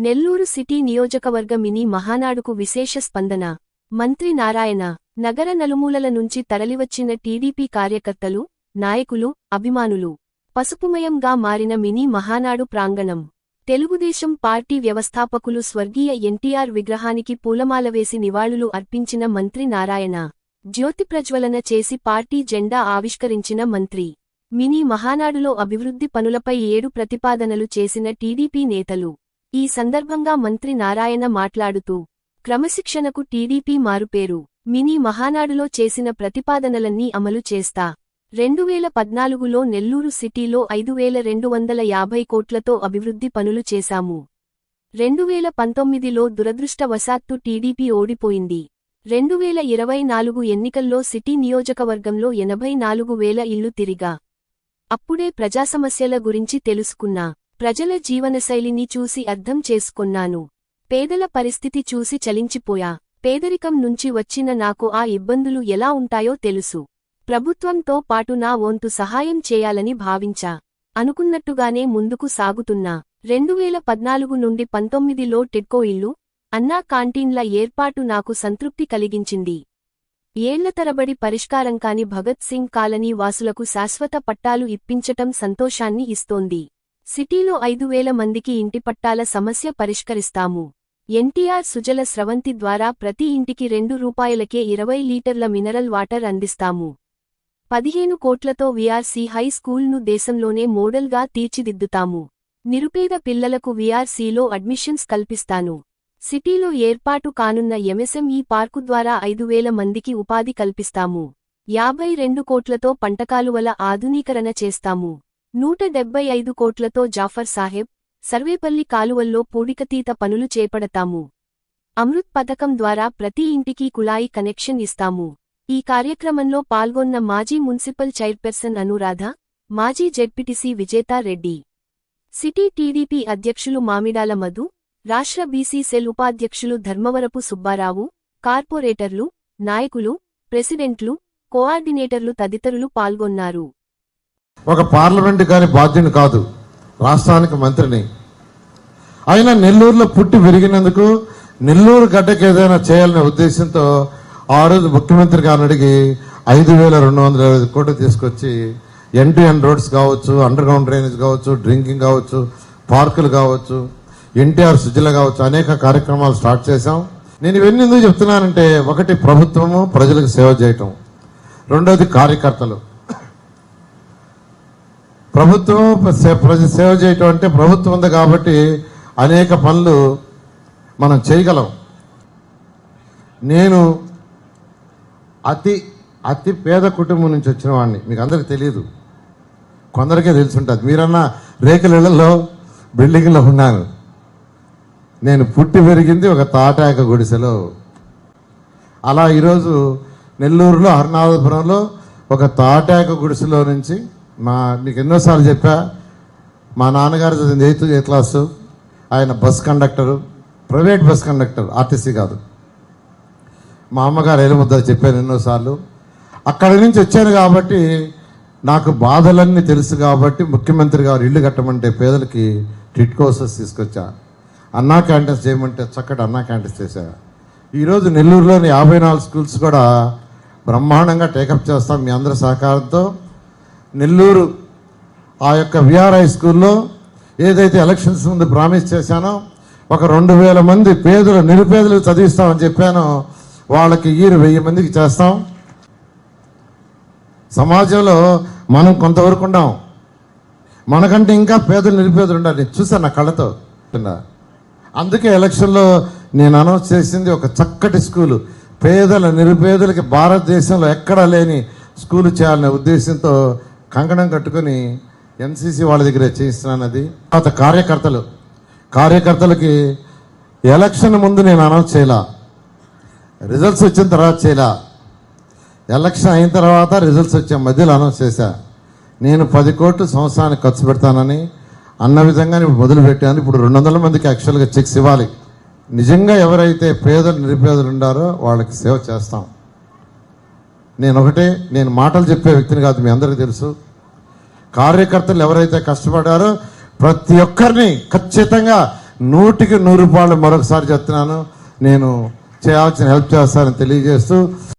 Nellore city నియోజకవర్గ mini మహానాడుకు విశేష స్పందన. మంత్రి నారాయణ. నగర నలుమూలల నుంచి తరలివచ్చిన టీడీపీ కార్యకర్తలు, నాయకులు, అభిమానులు. పసుపుమయంగా మారిన మినీ మహానాడు ప్రాంగణం. తెలుగుదేశం పార్టీ వ్యవస్థాపకులు స్వర్గీయ ఎన్టీఆర్ విగ్రహానికి పూలమాలవేసి నివాళులు అర్పించిన మంత్రి నారాయణ. జ్యోతి ప్రజ్వలన చేసి పార్టీ జెండా ఆవిష్కరించిన మంత్రి. మినీ మహానాడులో అభివృద్ధి పనులపై 7 ప్రతిపాదనలు చేసిన టీడీపీ నేతలు. ఈ సందర్భంగా మంత్రి నారాయణ మాట్లాడుతూ, క్రమశిక్షణకు టీడీపీ మారుపేరు. మినీ మహానాడులో చేసిన ప్రతిపాదనలన్నీ అమలు చేస్తా. 2014లో నెల్లూరు సిటీలో 5250 కోట్లతో అభివృద్ధి పనులు చేశాము. 2019లో దురదృష్టవశాత్తు టీడీపీ ఓడిపోయింది. 2024 ఎన్నికల్లో సిటీ నియోజకవర్గంలో 84,000 ఇళ్లు తిరిగా. అప్పుడే ప్రజాసమస్యల గురించి తెలుసుకున్నా. ప్రజల జీవనశైలిని చూసి అర్థం చేసుకొన్నాను. పేదల పరిస్థితి చూసి చలించిపోయా. పేదరికం నుంచి వచ్చిన నాకు ఆ ఇబ్బందులు ఎలా ఉంటాయో తెలుసు. ప్రభుత్వంతో పాటు నా వంతు సహాయం చేయాలని భావించా. అనుకున్నట్టుగానే ముందుకు సాగుతున్నా. 2014 నుండి 19లో టిడ్కో ఇల్లు, అన్నా కాంటీన్ల ఏర్పాటు నాకు సంతృప్తి కలిగించింది. ఏళ్ల తరబడి పరిష్కారం కాని భగత్ సింగ్ కాలనీ వాసులకు శాశ్వత పట్టాలు ఇప్పించటం సంతోషాన్ని ఇస్తోంది. సిటీలో 5,000 మందికి ఇంటి పట్టాల సమస్య పరిష్కరిస్తాము. ఎన్టీఆర్ సుజల స్రవంతి ద్వారా ప్రతి ఇంటికి ₹2కే 20 లీటర్ల మినరల్ వాటర్ అందిస్తాము. 15 కోట్లతో వీఆర్సీ హై స్కూల్ను దేశంలోనే మోడల్గా తీర్చిదిద్దుతాము. నిరుపేద పిల్లలకు వీఆర్సీలో అడ్మిషన్స్ కల్పిస్తాను. సిటీలో ఏర్పాటు కానున్న ఎంఎస్ఎంఈ పార్కు ద్వారా 5,000 మందికి ఉపాధి కల్పిస్తాము. 52 కోట్లతో పంటకాలువల ఆధునీకరణ చేస్తాము. 175 కోట్లతో జాఫర్ సాహెబ్, సర్వేపల్లి కాలువల్లో పూడికతీత పనులు చేపడతాము. అమృత్ పథకం ద్వారా ప్రతి ఇంటికి కుళాయి కనెక్షన్ ఇస్తాము. ఈ కార్యక్రమంలో పాల్గొన్న మాజీ మున్సిపల్ చైర్పర్సన్ అనురాధ, మాజీ ZPTC Vijetha Reddy, city TDP అధ్యక్షులు మామిడాల మధు, రాష్ట్ర బీసీ సెల్ ఉపాధ్యక్షులు ధర్మవరపు సుబ్బారావు, కార్పొరేటర్లు, నాయకులు, ప్రెసిడెంట్లు, కోఆర్డినేటర్లు తదితరులు పాల్గొన్నారు. ఒక పార్లమెంటు గారి బాధ్యుని కాదు, రాష్ట్రానికి మంత్రిని. అయినా నెల్లూరులో పుట్టి పెరిగినందుకు నెల్లూరు గడ్డకి ఏదైనా చేయాలనే ఉద్దేశంతో ఆ రోజు ముఖ్యమంత్రి గారిని అడిగి 5,250 కోట్లు తీసుకొచ్చి ఎండ్ రోడ్స్ కావచ్చు, అండర్ గ్రౌండ్ డ్రైనేజ్ కావచ్చు, డ్రింకింగ్ కావచ్చు, పార్కులు కావచ్చు, ఎన్టీఆర్ సుజల కావచ్చు, అనేక కార్యక్రమాలు స్టార్ట్ చేశాం. నేను ఇవన్నీ ఎందుకు చెప్తున్నానంటే, ఒకటి ప్రభుత్వము ప్రజలకు సేవ చేయటం, రెండోది కార్యకర్తలు. ప్రభుత్వం ప్రజ సేవ చేయటం అంటే ప్రభుత్వం ఉంది కాబట్టి అనేక పనులు మనం చేయగలం. నేను అతి పేద కుటుంబం నుంచి వచ్చిన వాడిని. మీకు అందరికీ తెలియదు, కొందరికే తెలుసుంటుంది. మీరన్నా రేకులలో బిల్డింగ్లో ఉన్నాను. నేను పుట్టి పెరిగింది ఒక తాటాక గుడిసెలో. అలా ఈరోజు నెల్లూరులో హరినాథపురంలో ఒక తాటాక గుడిసెలో నుంచి మీకు ఎన్నోసార్లు చెప్పా, మా నాన్నగారు చదివింది 8th క్లాసు. ఆయన bus conductor, private bus conductor, RTC కాదు. మా అమ్మగారు ఎలుముద్ద చెప్పాను ఎన్నోసార్లు. అక్కడి నుంచి వచ్చాను కాబట్టి నాకు బాధలన్నీ తెలుసు కాబట్టి ముఖ్యమంత్రి గారు ఇల్లు కట్టమంటే పేదలకి టిడ్కో హౌసెస్ తీసుకొచ్చా. అన్నా క్యాంటీన్స్ చేయమంటే చక్కటి అన్నా క్యాంటీన్స్ చేశా. ఈరోజు నెల్లూరులోని 54 స్కూల్స్ కూడా బ్రహ్మాండంగా టేకప్ చేస్తాం మీ అందరి సహకారంతో. నెల్లూరు ఆ యొక్క విఆర్ హై స్కూల్లో ఏదైతే ఎలక్షన్స్ ముందు ప్రామిస్ చేశానో, ఒక 2,000 మంది నిరుపేదలు చదివిస్తామని చెప్పానో, వాళ్ళకి 1,000 మందికి చేస్తాం. సమాజంలో మనం కొంతవరకు ఉన్నాం, మనకంటే ఇంకా పేదలు నిరుపేదలు ఉండాలి. చూసాను నా కళ్ళతో. అందుకే ఎలక్షన్లో నేను అనౌన్స్ చేసింది ఒక చక్కటి స్కూలు, నిరుపేదలకి భారతదేశంలో ఎక్కడా లేని స్కూలు చేయాలనే ఉద్దేశంతో కంకణం కట్టుకుని ఎన్సీసీ వాళ్ళ దగ్గరే చేయిస్తున్నాను. అది తర్వాత కార్యకర్తలకి ఎలక్షన్ ముందు నేను అనౌన్స్ చేయలా, రిజల్ట్స్ వచ్చిన తర్వాత చేయలా. ఎలక్షన్ అయిన తర్వాత రిజల్ట్స్ వచ్చే మధ్యలో అనౌన్స్ చేశా. నేను 10 కోట్లు సంవత్సరానికి ఖర్చు పెడతానని అన్న విధంగా మొదలుపెట్టాను. ఇప్పుడు 200 మందికి యాక్చువల్గా చెక్స్ ఇవ్వాలి. నిజంగా ఎవరైతే నిరుపేదలు ఉండారో వాళ్ళకి సేవ చేస్తాం. నేను మాటలు చెప్పే వ్యక్తిని కాదు, మీ అందరికీ తెలుసు. కార్యకర్తలు ఎవరైతే కష్టపడారో ప్రతి ఒక్కరిని ఖచ్చితంగా 100% మరొకసారి చెప్తున్నాను. నేను చేయాల్సిన హెల్ప్ చేస్తానని తెలియజేస్తూ